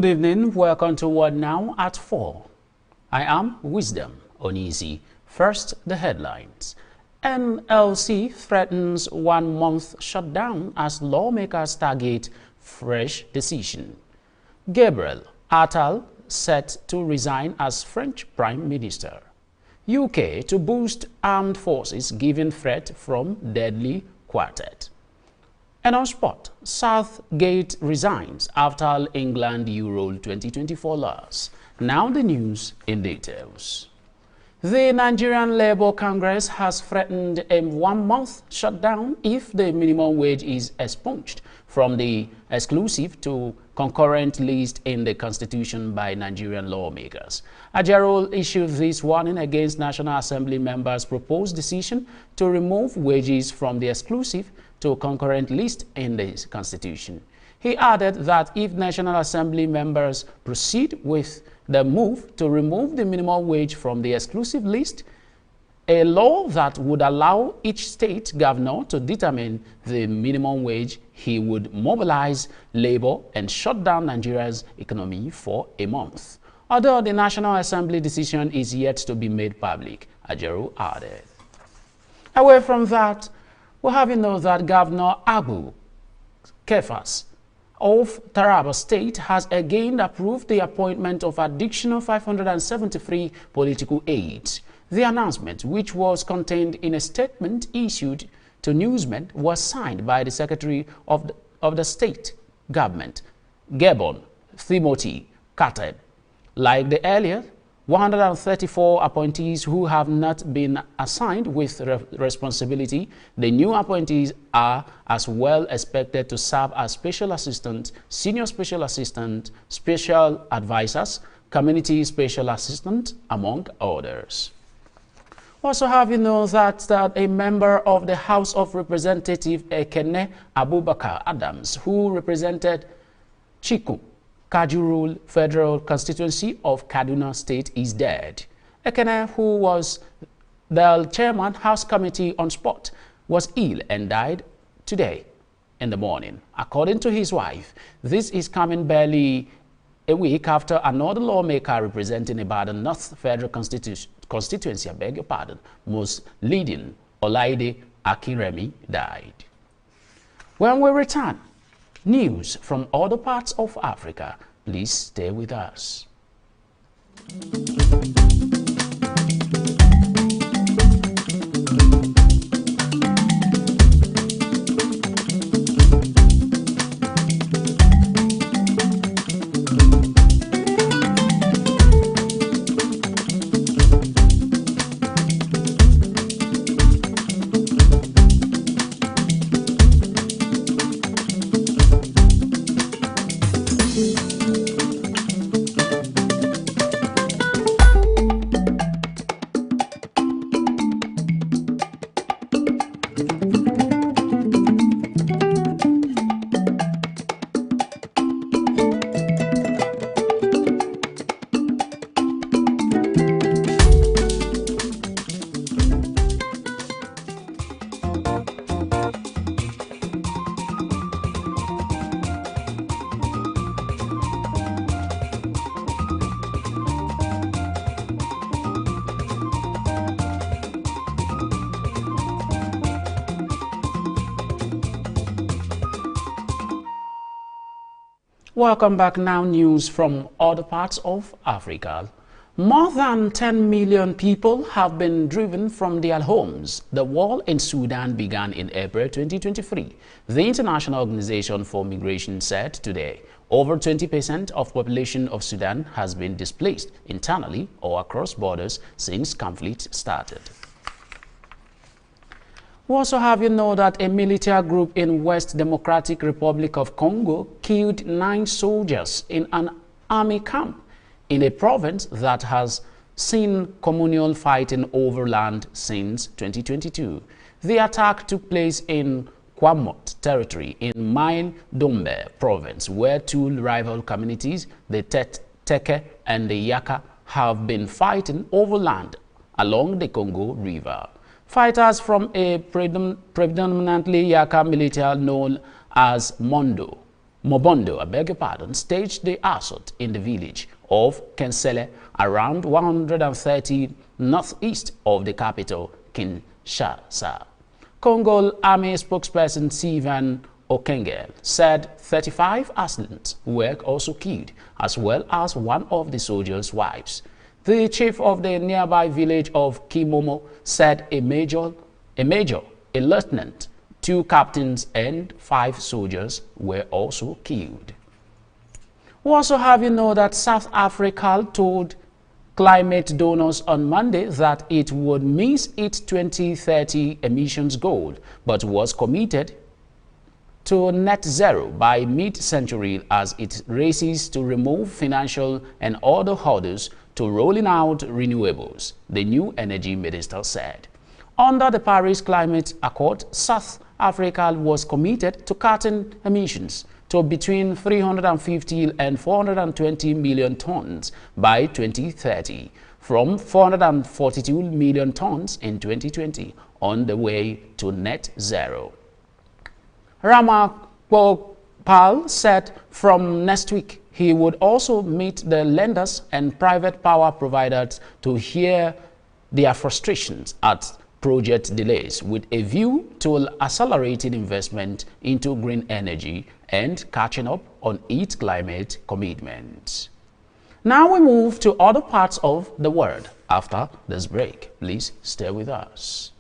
Good evening. Welcome to Word Now at 4. I am Wisdom Onizi. First, the headlines. NLC threatens 1 month shutdown as lawmakers target fresh decision. Gabriel Attal set to resign as French Prime Minister. UK to boost armed forces given threat from deadly quartet. And on sport, Southgate resigns after England Euro 2024 loss. Now the news in details. The Nigerian Labour Congress has threatened a 1 month shutdown if the minimum wage is expunged from the exclusive to concurrent list in the constitution by Nigerian lawmakers. Ajero issued this warning against National Assembly members' proposed decision to remove wages from the exclusive to concurrent list in the constitution. He added that if National Assembly members proceed with the move to remove the minimum wage from the exclusive list, a law that would allow each state governor to determine the minimum wage, he would mobilize labor and shut down Nigeria's economy for a month. Although the National Assembly decision is yet to be made public, Ajero added. Away from that, we have that Governor Abu Kefas of Taraba State has again approved the appointment of additional 573 political aides. The announcement, which was contained in a statement issued to newsmen, was signed by the Secretary of the State Government, Gabon Timothy Kateb. Like the earlier 134 appointees who have not been assigned with responsibility, the new appointees are as well expected to serve as special assistants, senior special assistants, special advisors, community special assistants, among others. Also that a member of the House of Representatives, Ekene Abubakar Adams, who represented Chiku Kajurul Federal Constituency of Kaduna State, is dead. Ekene, who was the chairman House Committee on Sport, was ill and died today in the morning. According to his wife, this is coming barely a week after another lawmaker representing Ibadan North Federal Constituency, I beg your pardon, most leading Olaide Akiremi, died. When we return, news from other parts of Africa. Please stay with us. Welcome back. Now news from other parts of Africa. More than 10 million people have been driven from their homes. The war in Sudan began in April 2023. The International Organization for Migration said today over 20% of population of Sudan has been displaced internally or across borders since conflict started. We also have that a military group in West Democratic Republic of Congo killed 9 soldiers in an army camp in a province that has seen communal fighting over land since 2022. The attack took place in Kwamot territory in Mile Dombe province, where 2 rival communities, the Teke and the Yaka, have been fighting over land along the Congo River. Fighters from a predominantly Yaka militia known as Mondo Mobondo, I beg your pardon, staged the assault in the village of Kensele, around 130 northeast of the capital, Kinshasa. Congo Army spokesperson Stephen Okengel said 35 assailants were also killed, as well as one of the soldiers' wives. The chief of the nearby village of Kimomo said a major, a lieutenant, 2 captains and 5 soldiers were also killed. We also have you know that South Africa told climate donors on Monday that it would miss its 2030 emissions goal, but was committed to net zero by mid-century as it races to remove financial and other hurdles to rolling out renewables, the new energy minister said. Under the Paris Climate Accord, South Africa was committed to cutting emissions to between 350 and 420 million tons by 2030, from 442 million tons in 2020, on the way to net zero. Ramaphosa said from next week he would also meet the lenders and private power providers to hear their frustrations at project delays with a view to accelerating investment into green energy and catching up on its climate commitments. Now we move to other parts of the world after this break. Please stay with us.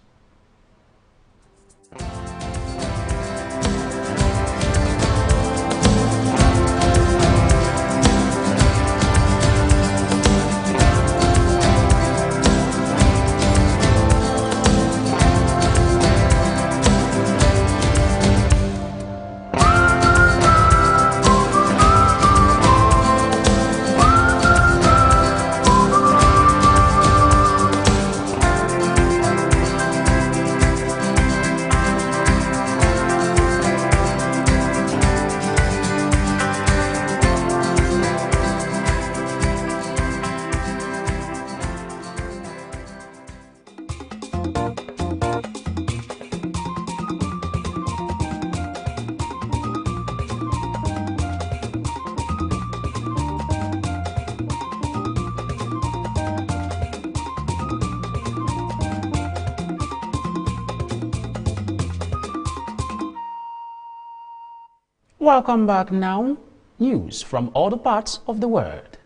Welcome back now. News from other parts of the world.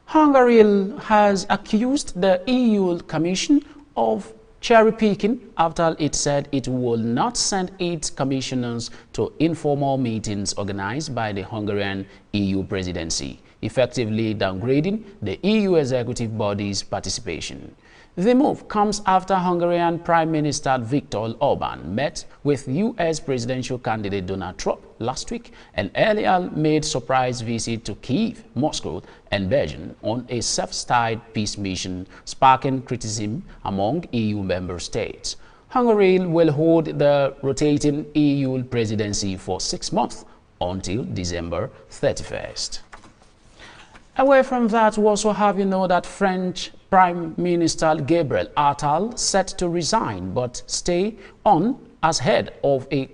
Hungary has accused the EU Commission of cherry-picking after it said it will not send its commissioners to informal meetings organized by the Hungarian EU presidency, effectively downgrading the EU executive body's participation. The move comes after Hungarian Prime Minister Viktor Orbán met with U.S. presidential candidate Donald Trump last week and earlier made surprise visit to Kyiv, Moscow, and Beijing on a self-styled peace mission, sparking criticism among EU member states. Hungary will hold the rotating EU presidency for 6 months until December 31st. Away from that, we also have you know that French Prime Minister Gabriel Attal set to resign but stay on as head of a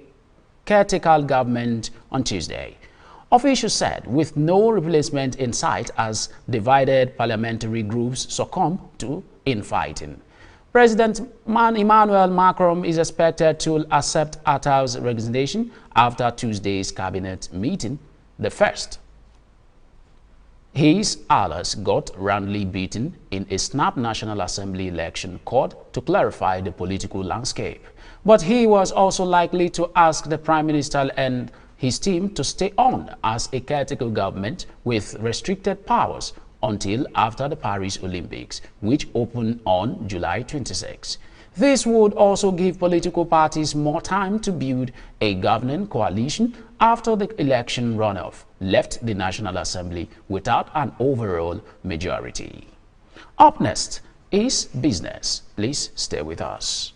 caretaker government on Tuesday. Officials said with no replacement in sight as divided parliamentary groups succumb to infighting. President Emmanuel Macron is expected to accept Attal's resignation after Tuesday's cabinet meeting, the first. His allies got roundly beaten in a snap National Assembly election called to clarify the political landscape. But he was also likely to ask the Prime Minister and his team to stay on as a caretaker government with restricted powers until after the Paris Olympics, which open on July 26. This would also give political parties more time to build a governing coalition after the election runoff left the National Assembly without an overall majority. Up next is business. Please stay with us.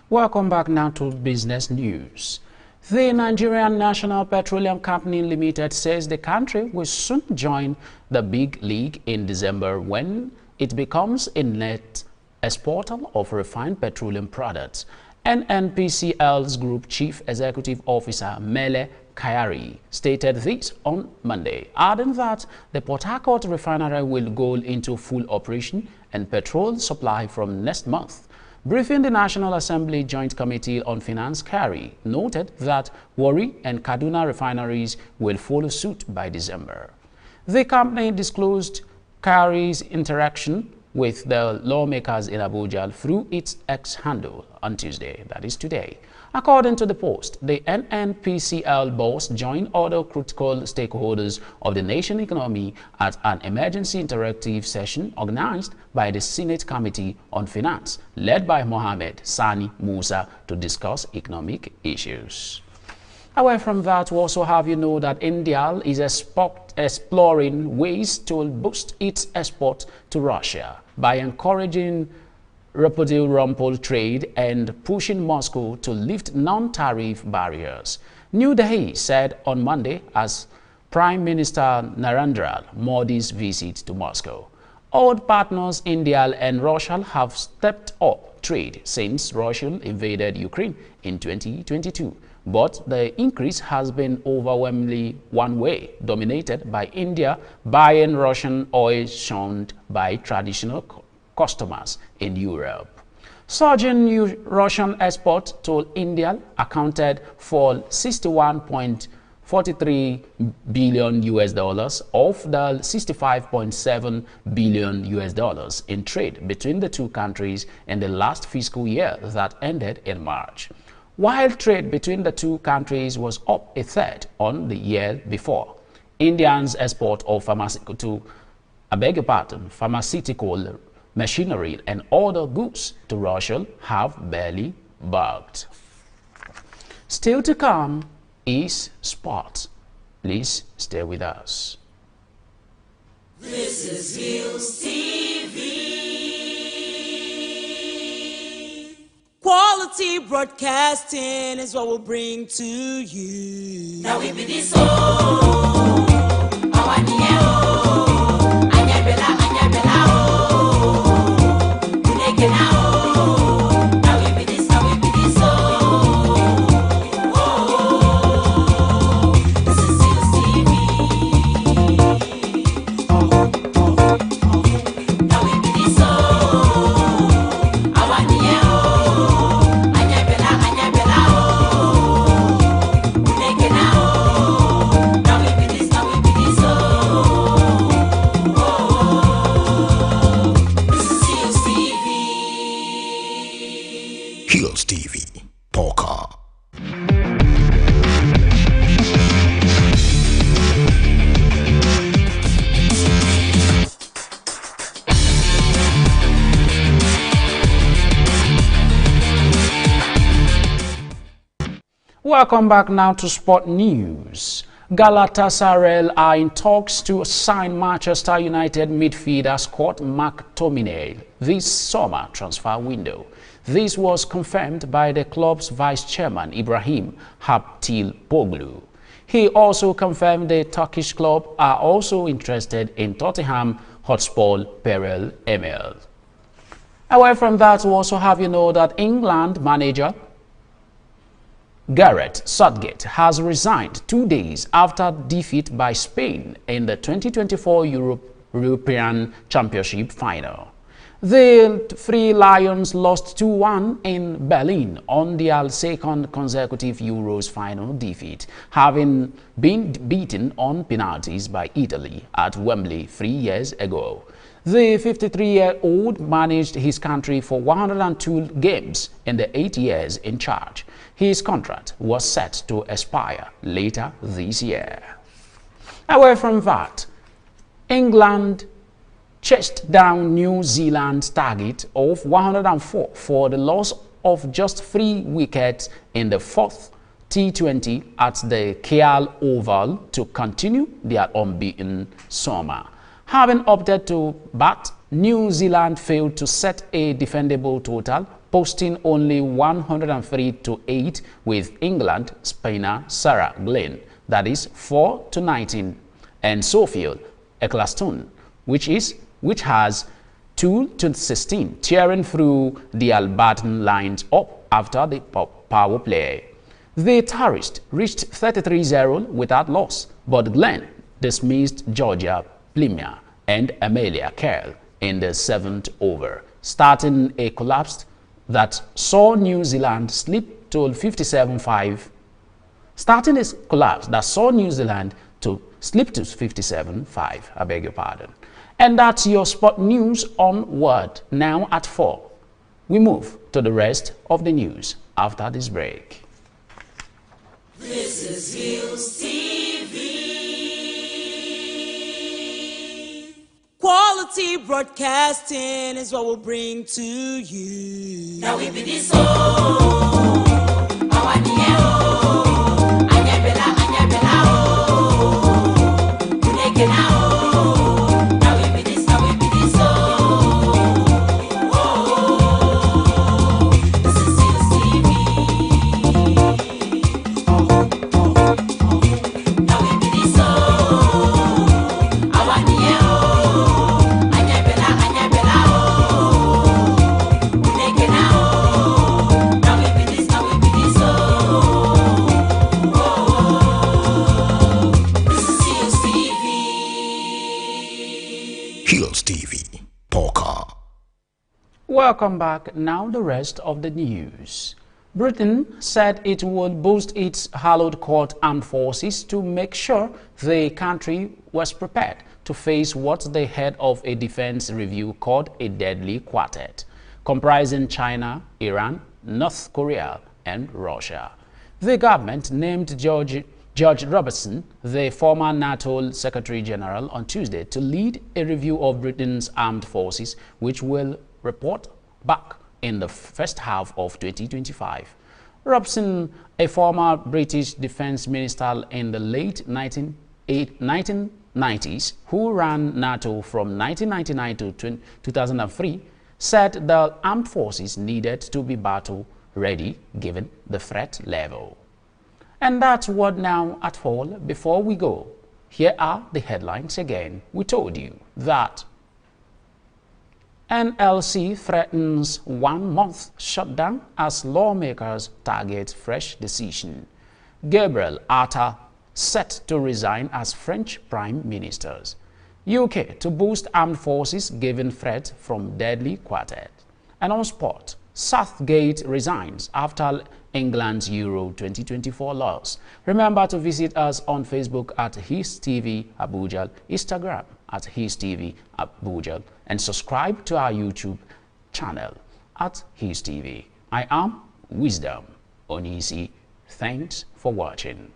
Welcome back now to business news. The Nigerian National Petroleum Company Limited says the country will soon join the big league in December when it becomes a net exporter of refined petroleum products. NNPCL's Group Chief Executive Officer Mele Kayari stated this on Monday, adding that the Port Harcourt refinery will go into full operation and petrol supply from next month. Briefing the National Assembly Joint Committee on Finance, Kayari noted that Warri and Kaduna refineries will follow suit by December. The company disclosed Kayari's interaction with the lawmakers in Abuja through its X handle on Tuesday, that is today. According to the Post, the NNPCL boss joined other critical stakeholders of the nation economy at an emergency interactive session organized by the Senate Committee on Finance, led by Mohammed Sani Musa, to discuss economic issues. Away from that, we also have that India is exploring ways to boost its export to Russia by encouraging rumple trade and pushing Moscow to lift non-tariff barriers. New Delhi said on Monday as Prime Minister Narendra Modi's visit to Moscow. Old partners India and Russia have stepped up trade since Russia invaded Ukraine in 2022. But the increase has been overwhelmingly one-way, dominated by India buying Russian oil shunned by traditional customers in Europe. Surging Russian exports to India accounted for 61.43 billion US dollars of the 65.7 billion US dollars in trade between the two countries in the last fiscal year that ended in March. While trade between the two countries was up a third on the year before, India's export of pharmaceutical machinery and other goods to Russia have barely budged. Still to come is sport. Please stay with us. This is Hillstv. Quality broadcasting is what we'll bring to you. Now we be this Hillstv, Poker. Welcome back now to Sport News. Galatasaray are in talks to sign Manchester United midfielder Scott McTominay this summer transfer window. This was confirmed by the club's vice chairman Ibrahim Haptilpoglu. He also confirmed the Turkish club are also interested in Tottenham Hotspur Perel Emil. Away from that, we also have that England manager Gareth Southgate has resigned 2 days after defeat by Spain in the 2024 European Championship final. The Three Lions lost 2-1 in Berlin on their second consecutive Euros final defeat, having been beaten on penalties by Italy at Wembley 3 years ago. The 53-year-old managed his country for 102 games in the 8 years in charge. His contract was set to expire later this year. Away from that, England chased down New Zealand's target of 104 for the loss of just 3 wickets in the fourth T20 at the KL Oval to continue their unbeaten summer. Having opted to bat, New Zealand failed to set a defendable total posting only 103-8 with England spinner Sarah Glynn, that is 4-19, and Sophia Ecclestone, which has 2-16, tearing through the Albertan lines up after the power play. The Tourists reached 33-0 without loss, but Glenn dismissed Georgia Plymia and Amelia Kerr in the 7th over, starting a collapse that saw New Zealand slip to 57-5. Starting a collapse that saw New Zealand to slip to 57-5. I beg your pardon. And that's your sport news on Word. Now at 4. We move to the rest of the news after this break. This is Hillstv. Quality broadcasting is what we'll bring to you. Now we be this Hillstv, Polka. Welcome back. Now the rest of the news. Britain said it would boost its hallowed court armed forces to make sure the country was prepared to face what the head of a defense review called a deadly quartet, comprising China, Iran, North Korea, and Russia. The government named George Robertson, the former NATO Secretary General, on Tuesday to lead a review of Britain's armed forces, which will report back in the first half of 2025. Robertson, a former British defense minister in the late 1990s, who ran NATO from 1999 to 2003, said the armed forces needed to be battle ready given the threat level. And that's what now at 4. Before we go, here are the headlines again. We told you that NLC threatens 1-month shutdown as lawmakers target fresh decision. Gabriel Attal set to resign as French Prime Minister. UK to boost armed forces given threat from deadly quartet. And on sport, Southgate resigns after England's Euro 2024 loss. Remember to visit us on Facebook at Hillstv Abuja, Instagram at Hillstv Abuja, and subscribe to our YouTube channel at Hillstv. I am Wisdom Onisi. Thanks for watching.